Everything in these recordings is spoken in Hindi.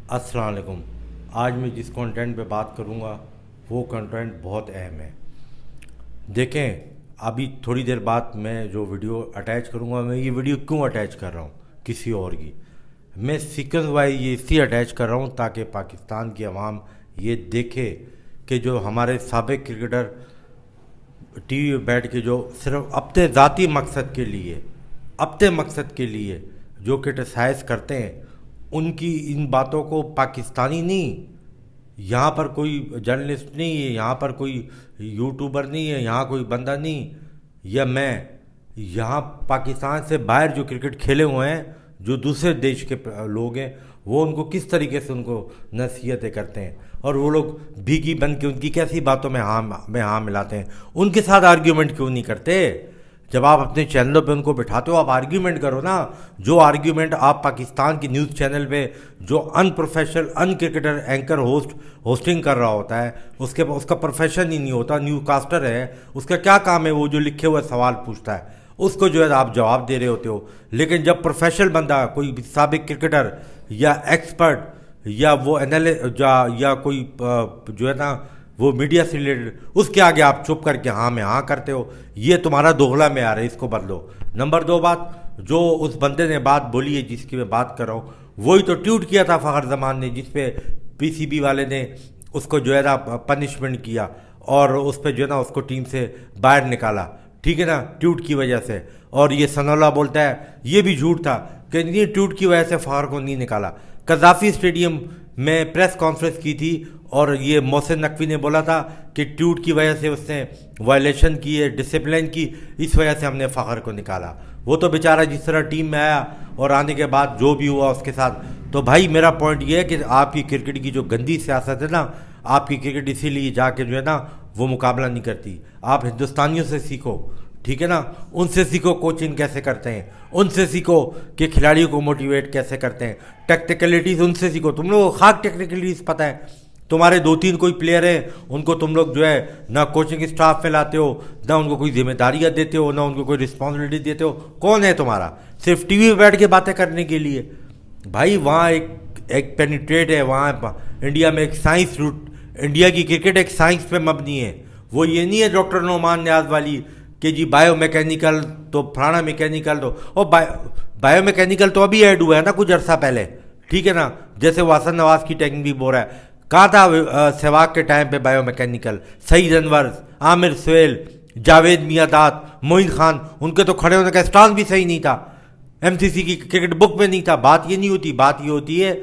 अस्सलाम वालेकुम। आज मैं जिस कंटेंट पे बात करूँगा वो कंटेंट बहुत अहम है। देखें, अभी थोड़ी देर बाद मैं जो वीडियो अटैच करूँगा, मैं ये वीडियो क्यों अटैच कर रहा हूँ किसी और की, मैं सीक्वेंस वाइज ये इसलिए अटैच कर रहा हूँ ताकि पाकिस्तान की आवाम ये देखे कि जो हमारे साबिक क्रिकेटर टीवी पे बैठ के जो सिर्फ अपने ज़ाती मकसद के लिए जो क्रिटिसाइज़ करते हैं, उनकी इन बातों को पाकिस्तानी नहीं, यहाँ पर कोई जर्नलिस्ट नहीं है, यहाँ पर कोई यूट्यूबर नहीं है, यहाँ कोई बंदा नहीं, या मैं, यहाँ पाकिस्तान से बाहर जो क्रिकेट खेले हुए हैं, जो दूसरे देश के लोग हैं, वो उनको किस तरीके से उनको नसीहतें करते हैं और वो लोग भीगी बन के उनकी कैसी बातों में हाँ मिलाते हैं। उनके साथ आर्ग्यूमेंट क्यों नहीं करते? जब आप अपने चैनलों पे उनको बिठाते हो, आप आर्ग्यूमेंट करो ना। जो आर्ग्यूमेंट आप पाकिस्तान की न्यूज़ चैनल पे जो अनप्रोफेशनल अन क्रिकेटर एंकर होस्टिंग कर रहा होता है, उसका प्रोफेशन ही नहीं होता, न्यूज़ कास्टर है, उसका क्या काम है? वो जो लिखे हुए सवाल पूछता है उसको जो है आप जवाब दे रहे होते हो। लेकिन जब प्रोफेशनल बंदा, कोई साबिक क्रिकेटर या एक्सपर्ट या वो या कोई जो है ना वो मीडिया से रिलेटेड, उसके आगे आप चुप करके हाँ में हाँ करते हो, ये तुम्हारा दोगला में आ रहा है, इसको बदलो। नंबर दो बात, जो उस बंदे ने बात बोली है जिसकी मैं बात कर रहा हूँ, वही तो ट्वीट किया था फ़खर जमान ने, जिसपे पीसीबी वाले ने उसको जो है ना पनिशमेंट किया और उस पर जो है ना उसको टीम से बाहर निकाला, ठीक है ना, ट्वीट की वजह से। और ये सनोला बोलता है ये भी झूठ था कि नहीं, ट्वीट की वजह से फ़खर को नहीं निकाला। कज़ाफ़ी स्टेडियम में प्रेस कॉन्फ्रेंस की थी और ये मोहसिन नकवी ने बोला था कि ट्वीट की वजह से उसने वायलेशन की है, डिसिप्लिन की, इस वजह से हमने फ़खर को निकाला। वो तो बेचारा जिस तरह टीम में आया और आने के बाद जो भी हुआ उसके साथ, तो भाई मेरा पॉइंट ये है कि आपकी क्रिकेट की जो गंदी सियासत है ना, आपकी क्रिकेट इसीलिए जाके जो है ना वो मुकाबला नहीं करती। आप हिंदुस्तानियों से सीखो, ठीक है ना, उनसे सीखो कोचिंग कैसे करते हैं, उनसे सीखो कि खिलाड़ियों को मोटिवेट कैसे करते हैं, टेक्निकलिटीज़ उनसे सीखो। तुम लोग खाक टेक्निकलिटीज़ पता है, तुम्हारे दो तीन कोई प्लेयर हैं, उनको तुम लोग जो है ना कोचिंग स्टाफ में लाते हो, ना उनको कोई जिम्मेदारियां देते हो, ना उनको कोई रिस्पॉन्सिबिलिटी देते हो। कौन है तुम्हारा? सिर्फ टीवी पे बैठ के बातें करने के लिए? भाई वहाँ एक एक पेनिट्रेट है, वहाँ इंडिया में एक साइंस रूट, इंडिया की क्रिकेट एक साइंस पे मबनी है। वो ये नहीं है डॉक्टर नोमान न्याज वाली कि जी बायो मैकेनिकल तो फलाना मैकेनिकल तो, और बायो मैकेनिकल तो अभी ऐड हुआ है ना कुछ अर्सा पहले, ठीक है ना, जैसे वासन नवाज की टेक्निक भी बोल रहा है। कहा था सहवाग के टाइम पे बायो मैकेनिकल, सईद अनवर, आमिर सुहेल, जावेद मियादाद, मोइन खान, उनके तो खड़े होने का स्टांस भी सही नहीं था, एमसीसी की क्रिकेट बुक में नहीं था। बात ये नहीं होती, बात ये होती है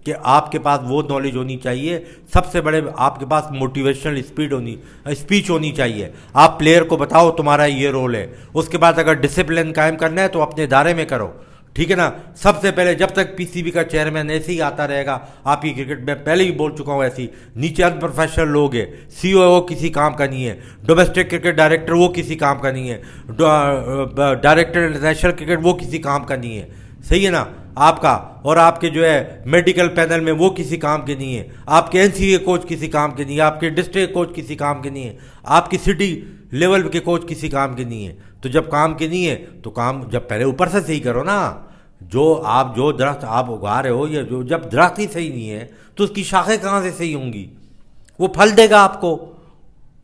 कि आपके पास वो नॉलेज होनी चाहिए, सबसे बड़े आपके पास मोटिवेशनल स्पीच होनी चाहिए। आप प्लेयर को बताओ तुम्हारा ये रोल है, उसके बाद अगर डिसिप्लिन कायम करना है तो अपने दायरे में करो, ठीक है ना। सबसे पहले जब तक पीसीबी का चेयरमैन ऐसे ही आता रहेगा, आपकी क्रिकेट में पहले ही बोल चुका हूँ ऐसी, नीचे अनप्रोफेशनल लोग हैं, सीईओ किसी काम का नहीं है, डोमेस्टिक क्रिकेट डायरेक्टर वो किसी काम का नहीं है, डायरेक्टर इंटरनेशनल क्रिकेट वो किसी काम का नहीं है, सही है ना आपका। और आपके जो है मेडिकल पैनल में वो किसी काम के नहीं है, आपके एनसीए कोच किसी काम के नहीं है, आपके डिस्ट्रिक्ट कोच किसी काम के नहीं है, आपकी सिटी लेवल के कोच किसी काम के नहीं है। तो जब काम के नहीं है तो काम जब पहले ऊपर से सही करो ना। जो दरख्त आप उगा रहे हो, या जो जब दरख्त ही सही नहीं है तो उसकी शाखें कहाँ से सही होंगी? वो फल देगा आपको,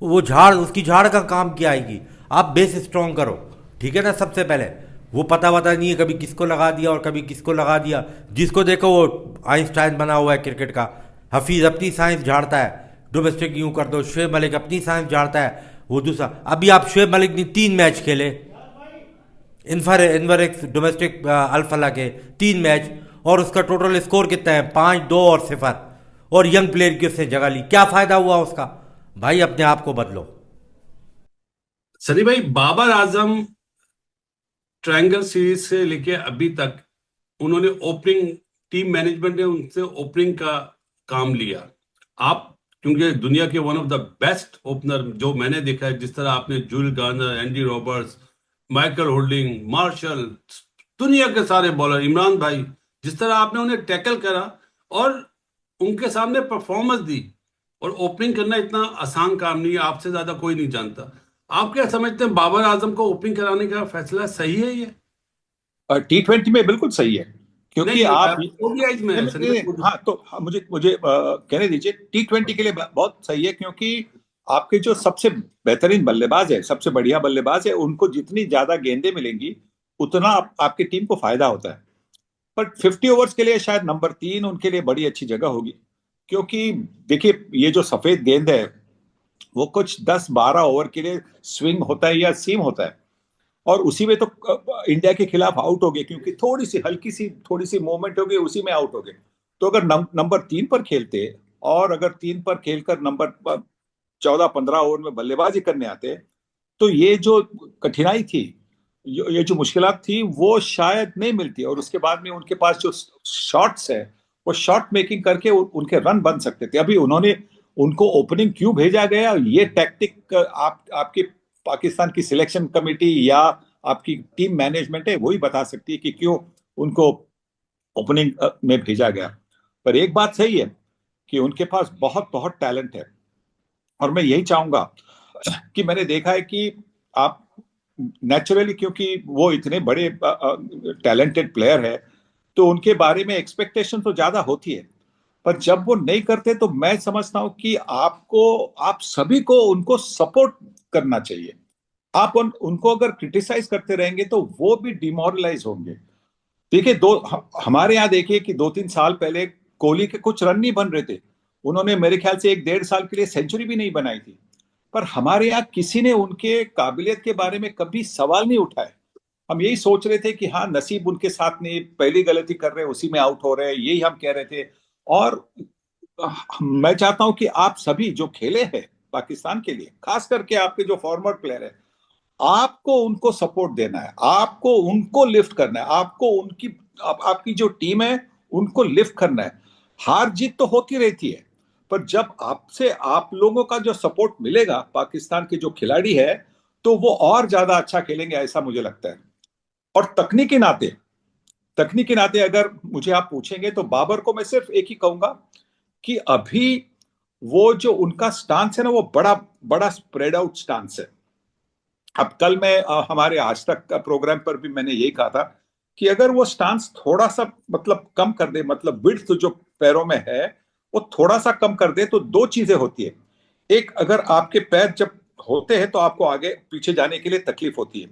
वो झाड़, उसकी झाड़ का काम क्या आएगी? आप बेस स्ट्रॉन्ग करो, ठीक है ना। सबसे पहले वो पता नहीं है कभी किसको लगा दिया और कभी किसको लगा दिया, जिसको देखो वो आइंस्टाइन बना हुआ है क्रिकेट का। हफीज़ अपनी साइंस झाड़ता है, डोमेस्टिक यूँ कर दो, शुएब मलिक अपनी साइंस झाड़ता है, वो दूसरा। अभी आप शुएब मलिक ने 3 मैच खेले, इन्फर डोमेस्टिक अल्फला के 3 मैच, और उसका टोटल स्कोर कितना है? 5-2 और 0, और यंग प्लेयर की उसने जगह ली। क्या फायदा हुआ उसका? भाई अपने आप को बदलो। सनी भाई, बाबर आजम ट्रायंगल सीरीज से लेके अभी तक उन्होंने ओपनिंग, टीम मैनेजमेंट ने उनसे ओपनिंग का काम लिया। आप क्योंकि दुनिया के one of the best opener जो मैंने देखा है, जिस तरह आपने Joel Garner, Andy Roberts, Michael Holding, Marshall, दुनिया के सारे बॉलर, इमरान भाई, जिस तरह आपने उन्हें टैकल करा और उनके सामने परफॉर्मेंस दी, और ओपनिंग करना इतना आसान काम नहीं है, आपसे ज्यादा कोई नहीं जानता। आप क्या समझते हैं, बाबर आजम को ओपनिंग कराने का फैसला सही है ये? T20 में बिल्कुल सही है, क्योंकि नहीं, आप ओडीआईज में नहीं, है नहीं, सनी नहीं, भाई। हाँ तो हाँ, मुझे मुझे कहने दीजिए, T20 के लिए बहुत सही है, क्योंकि आपके जो सबसे बेहतरीन बल्लेबाज है, सबसे बढ़िया बल्लेबाज है, उनको जितनी ज्यादा गेंदें मिलेंगी उतना आपकी टीम को फायदा होता है। पर 50 ओवर्स के लिए शायद नंबर 3 उनके लिए बड़ी अच्छी जगह होगी, क्योंकि देखिए ये जो सफेद गेंद है वो कुछ 10-12 ओवर के लिए स्विंग होता है या सीम होता है, और उसी में तो इंडिया के खिलाफ आउट हो गए, क्योंकि थोड़ी सी हल्की सी थोड़ी सी मूवमेंट हो गई, उसी में आउट हो गए। तो अगर नंबर 3 पर खेलते, और अगर 3 पर खेलकर नंबर 14-15 ओवर में बल्लेबाजी करने आते, तो ये जो कठिनाई थी, ये जो मुश्किलात थी, वो शायद नहीं मिलती, और उसके बाद में उनके पास जो शॉट्स है, वो शॉट मेकिंग करके उनके रन बन सकते थे। अभी उन्होंने उनको ओपनिंग क्यों भेजा गया, ये टैक्टिक आपकी पाकिस्तान की सिलेक्शन कमेटी या आपकी टीम मैनेजमेंट है वही बता सकती है कि क्यों उनको ओपनिंग में भेजा गया। पर एक बात सही है कि उनके पास बहुत बहुत टैलेंट है, और मैं यही चाहूंगा कि मैंने देखा है कि आप नेचुरली, क्योंकि वो इतने बड़े टैलेंटेड प्लेयर है, तो उनके बारे में एक्सपेक्टेशन तो ज्यादा होती है। पर जब वो नहीं करते तो मैं समझता हूं कि आप सभी को उनको सपोर्ट करना चाहिए। आप उनको अगर क्रिटिसाइज करते रहेंगे तो वो भी डिमोरलाइज होंगे। देखिए, हमारे यहाँ देखिए कि 2-3 साल पहले कोहली के कुछ रन नहीं बन रहे थे, उन्होंने मेरे ख्याल से 1-1.5 साल के लिए सेंचुरी भी नहीं बनाई थी, पर हमारे यहाँ किसी ने उनके काबिलियत के बारे में कभी सवाल नहीं उठाया। हम यही सोच रहे थे कि हाँ, नसीब उनके साथ नहीं, पहली गलती कर रहे हैं उसी में आउट हो रहे हैं, यही हम कह रहे थे। और मैं चाहता हूं कि आप सभी जो खेले हैं पाकिस्तान के लिए, खास करके आपके जो फॉर्मर प्लेयर है, आपको उनको सपोर्ट देना है, आपको उनको लिफ्ट करना है, आपको आपकी जो टीम है उनको लिफ्ट करना है। हार जीत तो होती रहती है, पर जब आपसे आप लोगों का जो सपोर्ट मिलेगा पाकिस्तान के जो खिलाड़ी है, तो वो और ज्यादा अच्छा खेलेंगे, ऐसा मुझे लगता है। और तकनीकी नाते अगर मुझे आप पूछेंगे तो बाबर को मैं सिर्फ एक ही कहूंगा कि अभी वो जो उनका स्टांस है ना, वो बड़ा बड़ा स्प्रेड आउट स्टांस है। अब कल मैं हमारे आज तक का प्रोग्राम पर भी मैंने यही कहा था कि अगर वो स्टांस थोड़ा सा मतलब कम कर दे, मतलब विड्थ जो पैरों में है वो थोड़ा सा कम कर दे, तो दो चीजें होती है। एक, अगर आपके पैर जब होते हैं तो आपको आगे पीछे जाने के लिए तकलीफ होती है।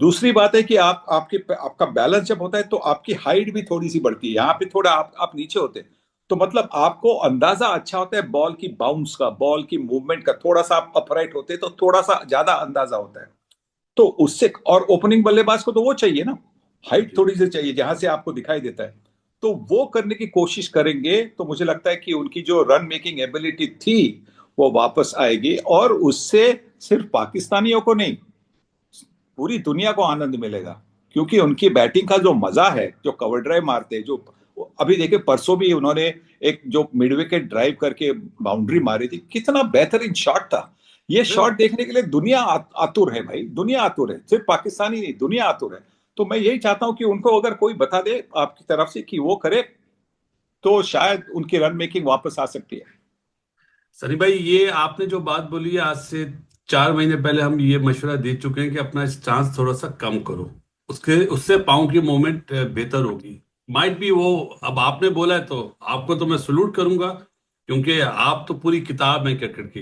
दूसरी बात है कि आपका बैलेंस जब होता है तो आपकी हाइट भी थोड़ी सी बढ़ती है, यहाँ पे थोड़ा आप नीचे होते हैं, तो मतलब आपको अंदाजा अच्छा होता है बॉल की बाउंस का, बॉल की मूवमेंट का। थोड़ा सा आप अपराइट होते हैं तो थोड़ा सा ज्यादा अंदाजा होता है। तो उससे, और ओपनिंग बल्लेबाज को तो वो चाहिए ना, हाइट जी। थोड़ी सी चाहिए जहां से आपको दिखाई देता है। तो वो करने की कोशिश करेंगे तो मुझे लगता है कि उनकी जो रन मेकिंग एबिलिटी थी वो वापस आएगी, और उससे सिर्फ पाकिस्तानियों को नहीं, पूरी दुनिया को आनंद मिलेगा। क्योंकि उनकी बैटिंग का जो मजा है, जो कवर ड्राइव मारते हैं, जो अभी देखिए परसों भी उन्होंने एक जो मिड विकेट ड्राइव करके बाउंड्री मारी थी, कितना बेहतरीन शॉट था। ये शॉट देखने के लिए दुनिया आतुर है भाई, दुनिया आतुर है, सिर्फ पाकिस्तानी नहीं, दुनिया आतुर है। तो मैं यही चाहता हूं कि उनको अगर कोई बता दे आपकी तरफ से कि वो करे, तो शायद उनकी रन मेकिंग वापस आ सकती है। सनी भाई, ये आपने जो बात बोली है, आज से 4 महीने पहले हम ये मशवरा दे चुके हैं कि अपना स्टांस थोड़ा सा कम करो, उसके उससे पाँव की मूवमेंट बेहतर होगी। माइट भी वो, अब आपने बोला है तो आपको तो मैं सलूट करूंगा, क्योंकि आप तो पूरी किताब है क्रिकेट की।